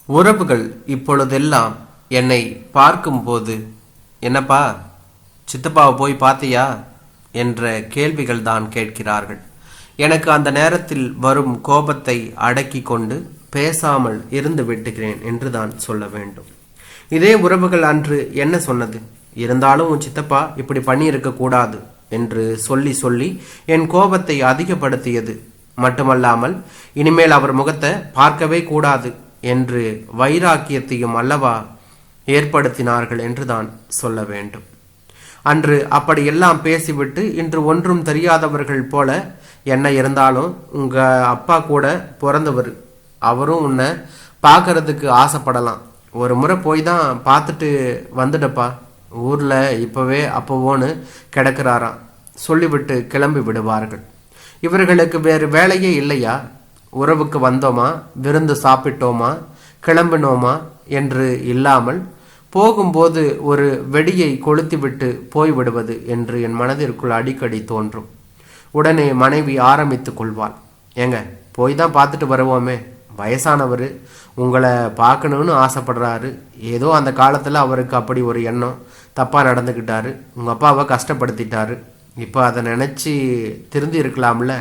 உறவுகள் இப்பொழுதெல்லாம் என்னை பார்க்கும்போது, என்னப்பா சித்தப்பாவை போய் பார்த்தியா என்ற கேள்விகள் தான் கேட்கிறார்கள். எனக்கு அந்த நேரத்தில் வரும் கோபத்தை அடக்கி கொண்டு பேசாமல் இருந்து விட்டுகிறேன் என்று தான் சொல்ல வேண்டும். இதே உறவுகள் அன்று என்ன சொன்னது? இருந்தாலும் உன் சித்தப்பா இப்படி பண்ணியிருக்க கூடாது என்று சொல்லி சொல்லி என் கோபத்தை அதிகப்படுத்தியது மட்டுமல்லாமல் இனிமேல் அவர் முகத்தை பார்க்கவே கூடாது என்று வைராக்கியத்தையும் அல்லவா ஏற்படுத்தினார்கள் என்று தான் சொல்ல வேண்டும். அன்று அப்படியெல்லாம் பேசிவிட்டு இன்று ஒன்றும் தெரியாதவர்கள் போல, என்ன இருந்தாலும் உங்க அப்பா கூட பிறந்தவர், அவரும் உன்னை பார்க்கறதுக்கு ஆசைப்படலாம், ஒரு முறை போய் தான் பார்த்துட்டு வந்துடப்பா, ஊரில் இப்போவே அப்போவோன்னு கிடக்கிறாராம் சொல்லிவிட்டு கிளம்பி விடுவார்கள். இவர்களுக்கு வேறு வேலையே இல்லையா? உறவுக்கு வந்தோமா, விருந்து சாப்பிட்டோமா, கிளம்பினோமா என்று இல்லாமல் போகும்போது ஒரு வெடியை கொளுத்திவிட்டு போய்விடுவது என்று என் மனதிற்குள் அடிக்கடி தோன்றும். உடனே மனைவி ஆரம்பித்துக் கொள்வாள், ஏங்க போய் தான் பார்த்துட்டு வருவோமே, வயசானவர் உங்களை பார்க்கணுன்னு ஆசைப்படுறாரு, ஏதோ அந்த காலத்தில் அவருக்கு அப்படி ஒரு எண்ணம், தப்பாக நடந்துக்கிட்டாரு, உங்கள் அப்பாவை கஷ்டப்படுத்திட்டாரு, இப்போ அதை நினச்சி திருந்தி இருக்கலாம்ல.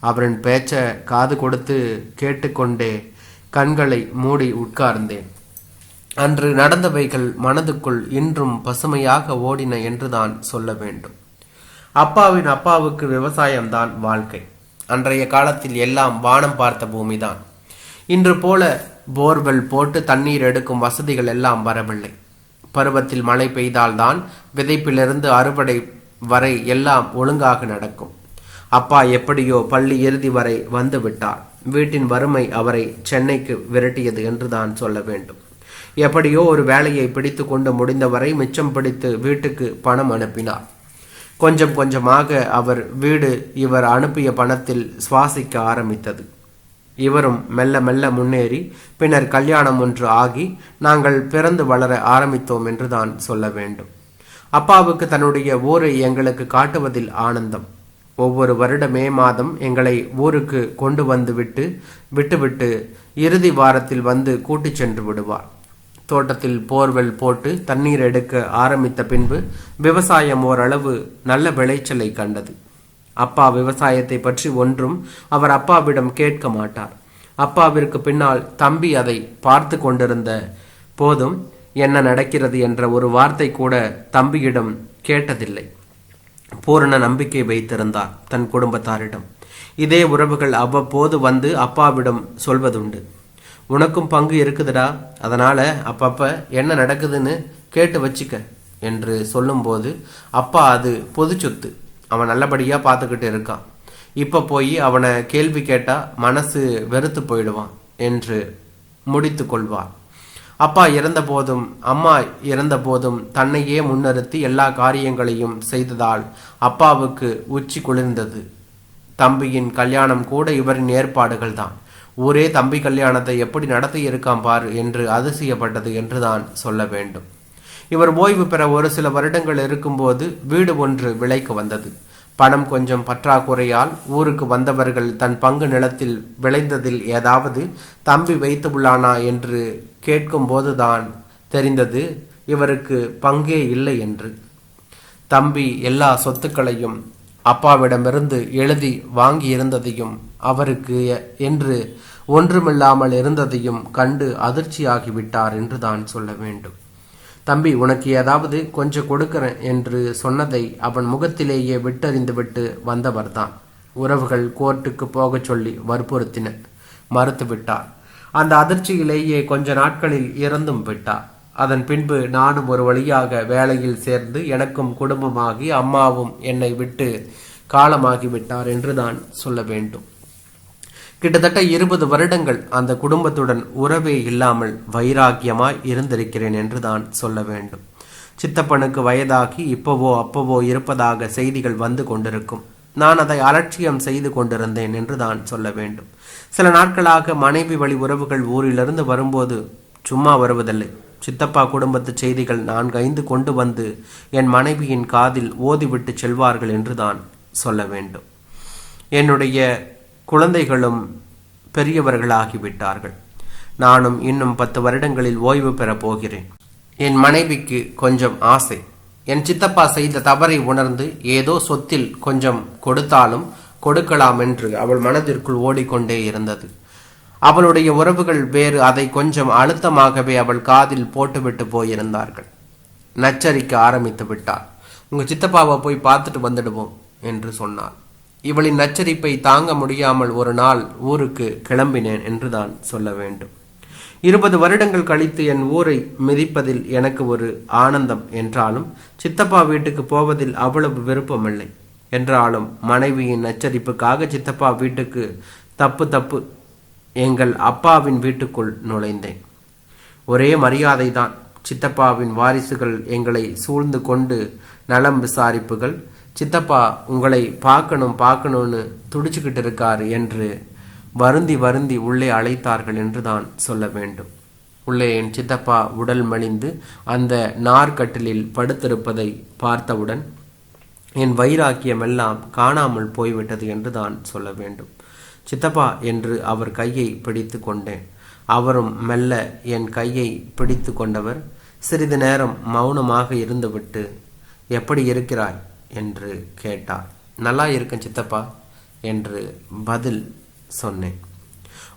அவரின் பேச்சை காது கொடுத்து கேட்டுக்கொண்டே கண்களை மூடி உட்கார்ந்தேன். அன்று நடந்தவைகள் மனதுக்குள் இன்றும் பசுமையாக ஓடின என்றுதான் சொல்ல வேண்டும். அப்பாவுக்கு விவசாயம்தான் வாழ்க்கை. அன்றைய காலத்தில் எல்லாம் வானம் பார்த்த பூமிதான். இன்று போல போர்வெல் போட்டு தண்ணீர் எடுக்கும் வசதிகள் எல்லாம் வரவில்லை. பருவத்தில் மழை பெய்தால்தான் விதைப்பிலிருந்து அறுவடை வரை எல்லாம் ஒழுங்காக நடக்கும். அப்பா எப்படியோ பள்ளி இறுதி வரை வந்து விட்டார். வீட்டின் வறுமை அவரை சென்னைக்கு விரட்டியது என்றுதான் சொல்ல வேண்டும். எப்படியோ ஒரு வேலையை பிடித்து கொண்டு முடிந்தவரை மிச்சம் பிடித்து வீட்டுக்கு பணம் அனுப்பினார். கொஞ்சம் கொஞ்சமாக அவர் வீடு இவர் அனுப்பிய பணத்தில் சுவாசிக்க ஆரம்பித்தது. இவரும் மெல்ல மெல்ல முன்னேறி பின்னர் கல்யாணம் ஒன்று ஆகி நாங்கள் பிறந்து வளர ஆரம்பித்தோம் என்றுதான் சொல்ல வேண்டும். அப்பாவுக்கு தன்னுடைய ஊரை எங்களுக்கு காட்டுவதில் ஆனந்தம். ஒவ்வொரு வருட மே மாதம் எங்களை ஊருக்கு கொண்டு வந்து விட்டுவிட்டு இறுதி வாரத்தில் வந்து கூட்டி சென்று விடுவார். தோட்டத்தில் போர்வெல் போட்டு தண்ணீர் எடுக்க ஆரம்பித்த பின்பு விவசாயம் ஓரளவு நல்ல விளைச்சலை கண்டது. அப்பா விவசாயத்தை பற்றி ஒன்றும் அவர் அப்பாவிடம் கேட்க மாட்டார். அப்பாவிற்கு பின்னால் தம்பி அதை பார்த்து கொண்டிருந்த போதும் என்ன நடக்கிறது என்ற ஒரு வார்த்தை கூட தம்பியிடம் கேட்டதில்லை. பூரண நம்பிக்கை வைத்திருந்தார் தன் குடும்பத்தாரிடம். இதே உறவுகள் அவ்வப்போது வந்து அப்பாவிடம் சொல்வதுண்டு, உனக்கும் பங்கு இருக்குதுடா, அதனால அப்பப்ப என்ன நடக்குதுன்னு கேட்டு வச்சுக்க என்று சொல்லும்போது, அப்பா அது பொது சொத்து, அவன் நல்லபடியா பார்த்துக்கிட்டு இருக்கான், இப்ப போய் அவனை கேள்வி கேட்டா மனசு வெறுத்து போயிடுவான் என்று முடித்து கொள்வார். அப்பா இறந்த போதும் அம்மா இறந்த போதும் தன்னையே முன்னிறுத்தி எல்லா காரியங்களையும் செய்ததால் அப்பாவுக்கு உச்சி குளிர்ந்தது. தம்பியின் கல்யாணம் கூட இவரின் ஏற்பாடுகள் தான். ஊரே தம்பி கல்யாணத்தை எப்படி நடத்தி இருக்காம் பார் என்று அதிசயப்பட்டது என்றுதான் சொல்ல வேண்டும். இவர் ஓய்வு பெற ஒரு சில வருடங்கள் இருக்கும்போது வீடு ஒன்று விலைக்கு வந்தது. பணம் கொஞ்சம் பற்றாக்குறையால் ஊருக்கு வந்தவர்கள் தன் பங்கு நிலத்தில் விளைந்ததில் ஏதாவது தம்பி வைத்து உள்ளானா என்று கேட்கும் போதுதான் தெரிந்தது இவருக்கு பங்கே இல்லை என்று. தம்பி எல்லா சொத்துக்களையும் அப்பாவிடமிருந்து எழுதி வாங்கி இருந்ததையும் அவருக்கு என்று ஒன்றுமில்லாமல் இருந்ததையும் கண்டு அதிர்ச்சியாகிவிட்டார் என்று தான் சொல்ல வேண்டும். தம்பி உனக்கு ஏதாவது கொஞ்சம் கொடுக்கிறேன் என்று சொன்னதை அவன் முகத்திலேயே விட்டறிந்து விட்டு வந்தவர்தான். உறவுகள் கோர்ட்டுக்கு போகச் சொல்லி வற்புறுத்தின, மறுத்து விட்டார். அந்த அதிர்ச்சியிலேயே கொஞ்ச நாட்களில் இறந்தும் விட்டார். அதன் பின்பு நானும் ஒரு வழியாக வேலையில் சேர்ந்து எனக்கும் குடும்பமாகி அம்மாவும் என்னை விட்டு காலமாகிவிட்டார் என்று தான் சொல்ல வேண்டும். கிட்டத்தட்ட 20 வருடங்கள் அந்த குடும்பத்துடன் உறவே இல்லாமல் வைராக்கியமாய் இருந்திருக்கிறேன் என்று தான் சொல்ல வேண்டும். சித்தப்பனுக்கு வயதாகி அப்பவோ இருப்பதாக செய்திகள் வந்து கொண்டிருக்கும். நான் அதை அலட்சியம் செய்து கொண்டிருந்தேன் என்று தான் சொல்ல வேண்டும். சில நாட்களாக மனைவி வழி உறவுகள் ஊரிலிருந்து வரும்போது சும்மா வருவதில்லை. சித்தப்பா குடும்பத்து செய்திகள் 4-5 கொண்டு வந்து என் மனைவியின் காதில் ஓதிவிட்டு செல்வார்கள் என்று தான் சொல்ல வேண்டும். என்னுடைய குழந்தைகளும் பெரியவர்களாகிவிட்டார்கள். நானும் இன்னும் 10 வருடங்களில் ஓய்வு பெறப் போகிறேன். என் மனைவிக்கு கொஞ்சம் ஆசை. என் சித்தப்பா செய்த தவறை உணர்ந்து ஏதோ சொத்தில் கொஞ்சம் கொடுத்தாலும் கொடுக்கலாம் என்று அவள் மனதிற்குள் ஓடிக்கொண்டே இருந்தது. அவளுடைய உறவுகள் வேறு அதை கொஞ்சம் அழுத்தமாகவே அவள் காதில் போட்டுவிட்டு போயிருந்தார்கள். நச்சரிக்க ஆரம்பித்து விட்டாள். உங்க சித்தப்பாவை போய் பார்த்துட்டு வந்துடுவோம் என்று சொன்னாள். இவளின் நச்சரிப்பை தாங்க முடியாமல் ஒரு நாள் ஊருக்கு கிளம்பினேன் என்றுதான் சொல்ல வேண்டும். 20 வருடங்கள் கழித்து என் ஊரை மிதிப்பதில் எனக்கு ஒரு ஆனந்தம் என்றாலும் சித்தப்பா வீட்டுக்கு போவதில் அவ்வளவு விருப்பமில்லை. என்றாலும் மனைவியின் நச்சரிப்புக்காக சித்தப்பா வீட்டுக்கு தப்பு எங்கள் அப்பாவின் வீட்டுக்குள் நுழைந்தேன். ஒரே மரியாதை தான். சித்தப்பாவின் வாரிசுகள் எங்களை சூழ்ந்து கொண்டு நலம் விசாரிப்புகள். சித்தப்பா உங்களை பார்க்கணும்னு துடிச்சுக்கிட்டு இருக்காரு என்று வருந்தி உள்ளே அழைத்தார்கள் என்று தான் சொல்ல வேண்டும். உள்ளே என் சித்தப்பா உடல் மெலிந்து அந்த நார்கட்டிலில் படுத்திருப்பதை பார்த்தவுடன் என் வைராக்கியம் எல்லாம் காணாமல் போய்விட்டது என்று தான் சொல்ல வேண்டும். சித்தப்பா என்று அவர் கையை பிடித்து கொண்டேன். அவரும் மெல்ல என் கையை பிடித்து கொண்டவர் சிறிது நேரம் மௌனமாக இருந்துவிட்டு எப்படி இருக்கிறாய் என்று கேட்டார். நல்லா இருக்கேன் சித்தப்பா என்று பதில் சொன்னேன்.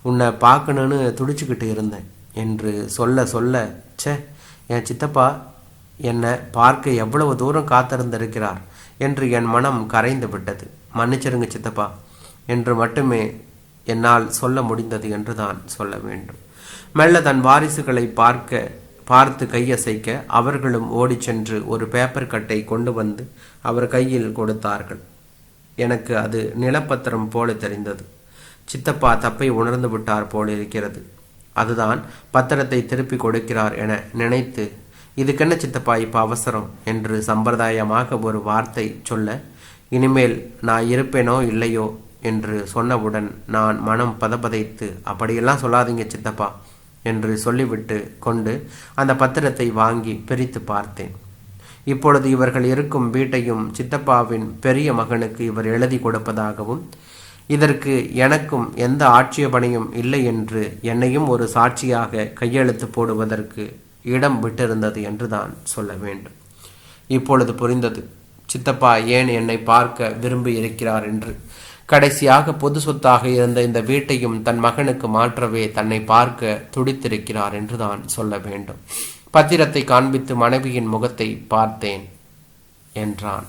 உன்னை பார்க்கணுன்னு துடிச்சுக்கிட்டு இருந்தேன் என்று சொல்ல என் சித்தப்பா என்னை பார்க்க எவ்வளவு தூரம் காத்திருந்திருக்கிறார் என்று என் மனம் கரைந்து விட்டது. மன்னிச்சிருங்க சித்தப்பா என்று மட்டுமே என்னால் சொல்ல முடிந்தது என்று தான் சொல்ல வேண்டும். மெல்ல தன் வாரிசுகளை பார்த்து கையசைக்க அவர்களும் ஓடி சென்று ஒரு பேப்பர் கட்டை கொண்டு வந்து அவர் கையில் கொடுத்தார்கள். எனக்கு அது நிலப்பத்திரம் போல தெரிந்தது. சித்தப்பா தப்பை உணர்ந்து விட்டார் போல இருக்கிறது. அதுதான் பத்திரத்தை திருப்பி கொடுக்கிறார் என நினைத்து இதுக்கென்ன சித்தப்பா இப்ப அவசரம் என்று சம்பிரதாயமாக ஒரு வார்த்தை சொல்ல, இனிமேல் நான் இருப்பேனோ இல்லையோ என்று சொன்னவுடன் நான் மனம் பதபதைத்து அப்படியெல்லாம் சொல்லாதீங்க சித்தப்பா என்று சொல்லிவிட்டு கொண்டு அந்த பத்திரத்தை வாங்கி பிரித்து பார்த்தேன். இப்பொழுது இவர்கள் இருக்கும் வீட்டையும் சித்தப்பாவின் பெரிய மகனுக்கு இவர் எழுதி கொடுப்பதாகவும் இதற்கு எனக்கும் எந்த ஆட்சேபனையும் இல்லை என்று என்னையும் ஒரு சாட்சியாக கையெழுத்து போடுவதற்கு இடம் விட்டிருந்தது என்று தான் சொல்ல வேண்டும். இப்பொழுது புரிந்தது சித்தப்பா ஏன் என்னை பார்க்க விரும்பி இருக்கிறார் என்று. கடைசியாக பொது சொத்தாக இருந்த இந்த வீட்டையும் தன் மகனுக்கு மாற்றவே தன்னை பார்க்க துடித்திருக்கிறார் என்று தான் சொல்ல வேண்டும். பத்திரத்தை காண்பித்து மனைவியின் முகத்தை பார்த்தேன் என்றான்.